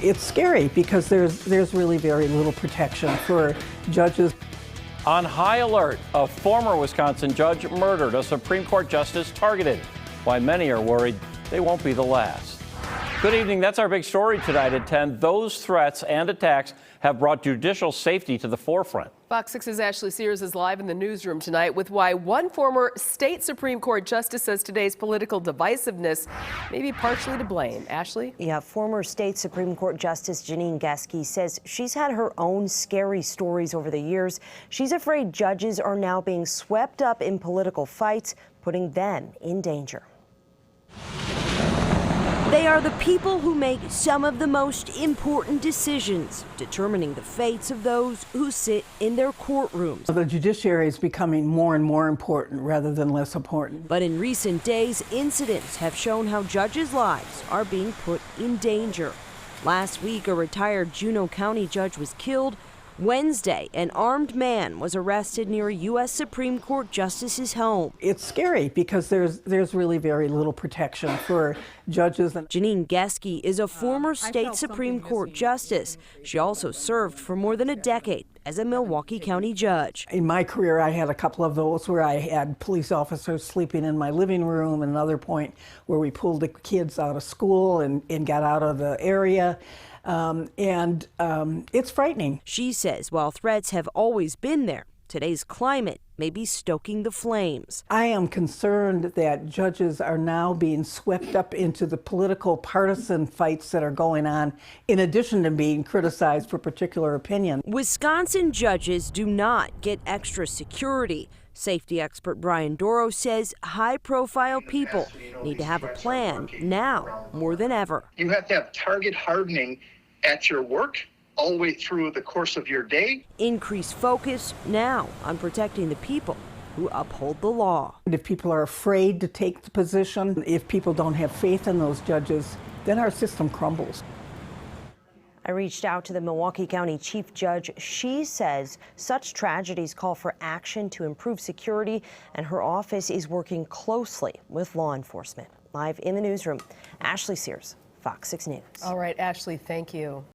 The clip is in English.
It's scary because there's really very little protection for judges. On high alert, a former Wisconsin judge murdered, a Supreme Court justice targeted. Why many are worried they won't be the last. Good evening. That's our big story tonight at 10. Those threats and attacks have brought judicial safety to the forefront. Fox 6's Ashley Sears is live in the newsroom tonight with why one former state Supreme Court justice says today's political divisiveness may be partially to blame. Ashley? Yeah, former state Supreme Court Justice Janine Geske says she's had her own scary stories over the years. She's afraid judges are now being swept up in political fights, putting them in danger. They are the people who make some of the most important decisions, determining the fates of those who sit in their courtrooms. The judiciary is becoming more and more important rather than less important. But in recent days, incidents have shown how judges' lives are being put in danger. Last week, a retired Juneau County judge was killed. Wednesday, an armed man was arrested near a U.S. Supreme Court justice's home. It's scary because there's really very little protection for judges. Janine Geske is a former state Supreme Court justice. She also served for more than a decade as a Milwaukee County judge. In my career, I had a couple of those where I had police officers sleeping in my living room, and another point where we pulled the kids out of school and got out of the area. It's frightening. She says while threats have always been there, today's climate may be stoking the flames. I am concerned that judges are now being swept up into the political partisan fights that are going on, in addition to being criticized for particular opinion. Wisconsin judges do not get extra security. Safety expert Brian Doro says high-profile people need to have a plan now more than ever. You have to have target hardening at your work all the way through the course of your day. Increased focus now on protecting the people who uphold the law. If people are afraid to take the position, if people don't have faith in those judges, then our system crumbles. I reached out to the Milwaukee County Chief Judge. She says such tragedies call for action to improve security, and her office is working closely with law enforcement. Live in the newsroom, Ashley Sears, Fox 6 News. All right, Ashley, thank you.